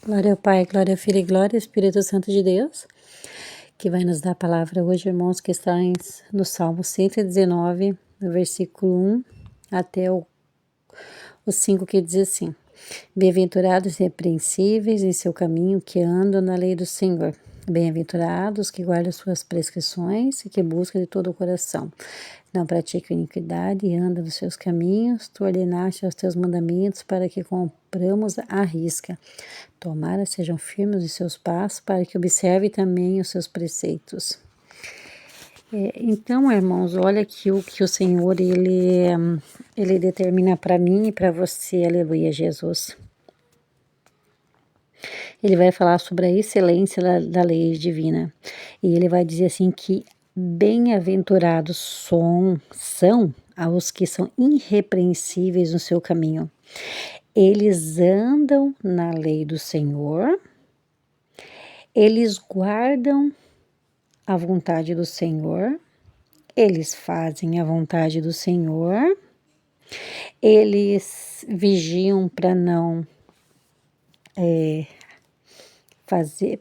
Glória ao Pai, glória ao Filho e glória ao Espírito Santo de Deus, que vai nos dar a palavra hoje, irmãos, que está no Salmo 119, no versículo 1 até o 5, que diz assim: Bem-aventurados e irrepreensíveis em seu caminho, que andam na lei do Senhor. Bem-aventurados que guardam suas prescrições e que buscam de todo o coração. Não praticam iniquidade e andam nos seus caminhos. Tu ordenaste os teus mandamentos para que cumpramos à risca. Tomara sejam firmes os seus passos, para que observe também os seus preceitos. Então, irmãos, olha aqui o que o Senhor, ele determina para mim e para você, aleluia, Jesus. Ele vai falar sobre a excelência da lei divina. E ele vai dizer assim que bem-aventurados são os que são irrepreensíveis no seu caminho. Eles andam na lei do Senhor, eles guardam a vontade do Senhor, eles fazem a vontade do Senhor, eles vigiam para não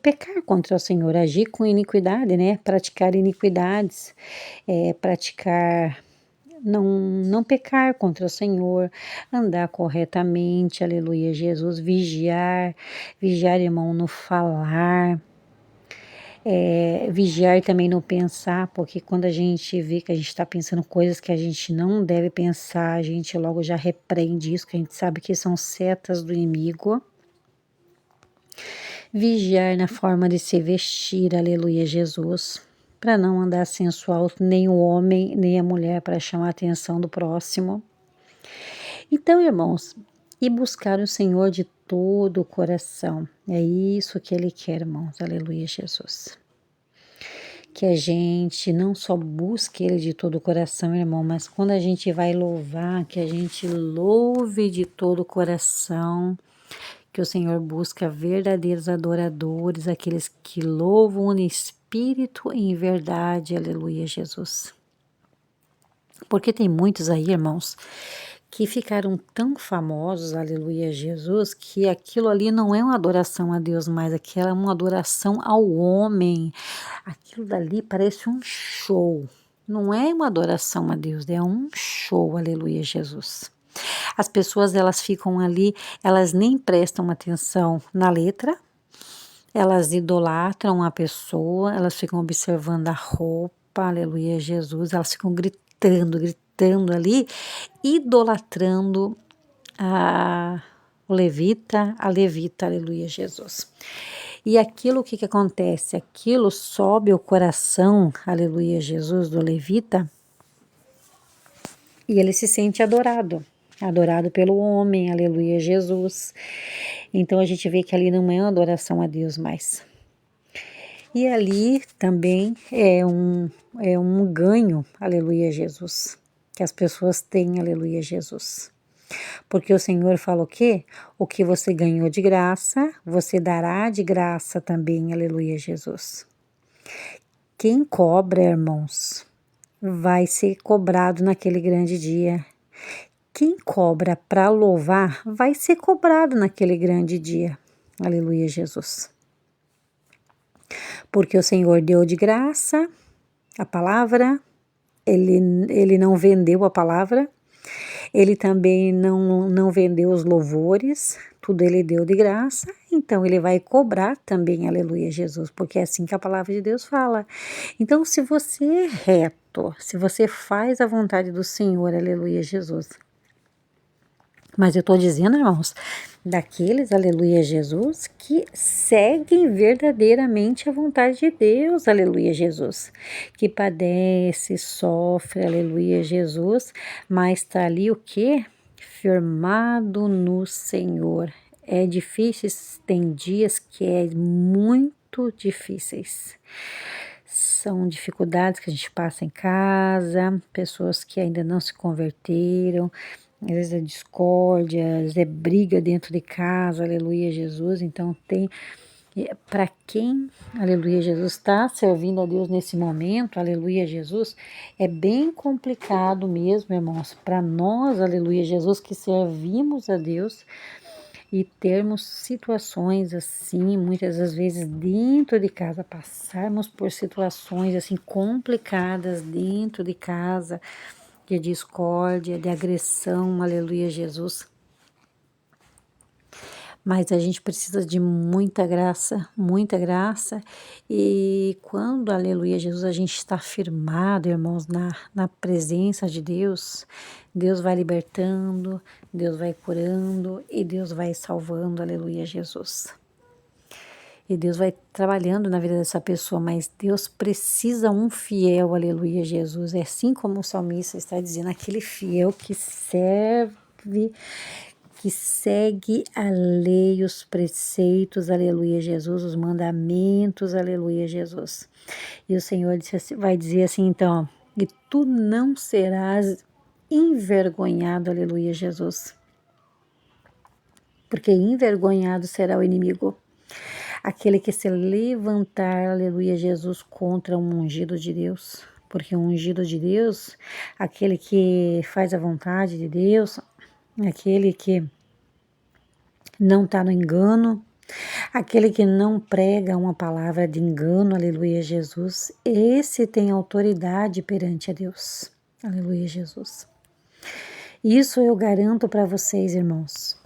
pecar contra o Senhor, agir com iniquidade, né? Praticar iniquidades, não pecar contra o Senhor, andar corretamente, aleluia, Jesus, vigiar, irmão, no falar, vigiar também no pensar, porque quando a gente vê que a gente está pensando coisas que a gente não deve pensar, a gente logo já repreende isso, que a gente sabe que são setas do inimigo. Vigiar na forma de se vestir, aleluia, Jesus, para não andar sensual, nem o homem, nem a mulher, para chamar a atenção do próximo. Então, irmãos, e buscar o Senhor de todo o coração, é isso que Ele quer, irmãos, aleluia, Jesus. Que a gente não só busque Ele de todo o coração, irmão, mas quando a gente vai louvar, que a gente louve de todo o coração, que o Senhor busca verdadeiros adoradores, aqueles que louvam em espírito e em verdade, aleluia, Jesus. Porque tem muitos aí, irmãos, que ficaram tão famosos, aleluia, Jesus, que aquilo ali não é uma adoração a Deus mais, aquilo é uma adoração ao homem. Aquilo dali parece um show, não é uma adoração a Deus, é um show, aleluia, Jesus. As pessoas, elas ficam ali, elas nem prestam atenção na letra, elas idolatram a pessoa, elas ficam observando a roupa, aleluia, Jesus, elas ficam gritando ali, idolatrando a levita, aleluia, Jesus. E aquilo, o que acontece? Aquilo sobe o coração, aleluia, Jesus, do levita, e ele se sente adorado pelo homem, aleluia, Jesus. Então a gente vê que ali não é uma adoração a Deus mais. E ali também é um ganho, aleluia, Jesus, que as pessoas têm, aleluia, Jesus. Porque o Senhor fala o quê? O que você ganhou de graça, você dará de graça também, aleluia, Jesus. Quem cobra, irmãos, vai ser cobrado naquele grande dia. Quem cobra para louvar vai ser cobrado naquele grande dia. Aleluia, Jesus. Porque o Senhor deu de graça a palavra, ele não vendeu a palavra, ele também não vendeu os louvores, tudo ele deu de graça, então ele vai cobrar também, aleluia, Jesus, porque é assim que a palavra de Deus fala. Então, se você é reto, se você faz a vontade do Senhor, aleluia, Jesus. Mas eu estou dizendo, irmãos, daqueles, aleluia, Jesus, que seguem verdadeiramente a vontade de Deus, aleluia, Jesus, que padece, sofre, aleluia, Jesus, mas está ali o quê? Firmado no Senhor. É difícil, tem dias que é muito difíceis. São dificuldades que a gente passa em casa, pessoas que ainda não se converteram, às vezes é discórdia, às vezes é briga dentro de casa, aleluia, Jesus. Então para quem, aleluia, Jesus, está servindo a Deus nesse momento, aleluia, Jesus, é bem complicado mesmo, irmãos, para nós, aleluia, Jesus, que servimos a Deus, e termos situações assim, muitas das vezes dentro de casa, passarmos por situações assim complicadas dentro de casa, de discórdia, de agressão, aleluia, Jesus. Mas a gente precisa de muita graça, e quando, aleluia, Jesus, a gente está firmado, irmãos, na presença de Deus, Deus vai libertando, Deus vai curando e Deus vai salvando, aleluia, Jesus. E Deus vai trabalhando na vida dessa pessoa, mas Deus precisa um fiel, aleluia, Jesus. É assim como o salmista está dizendo, aquele fiel que serve, que segue a lei, os preceitos, aleluia, Jesus, os mandamentos, aleluia, Jesus. E o Senhor vai dizer assim, então, e tu não serás envergonhado, aleluia, Jesus. Porque envergonhado será o inimigo, aquele que se levantar, aleluia, Jesus, contra um ungido de Deus. Porque o ungido de Deus, aquele que faz a vontade de Deus, aquele que não está no engano, aquele que não prega uma palavra de engano, aleluia, Jesus, esse tem autoridade perante a Deus, aleluia, Jesus. Isso eu garanto para vocês, irmãos.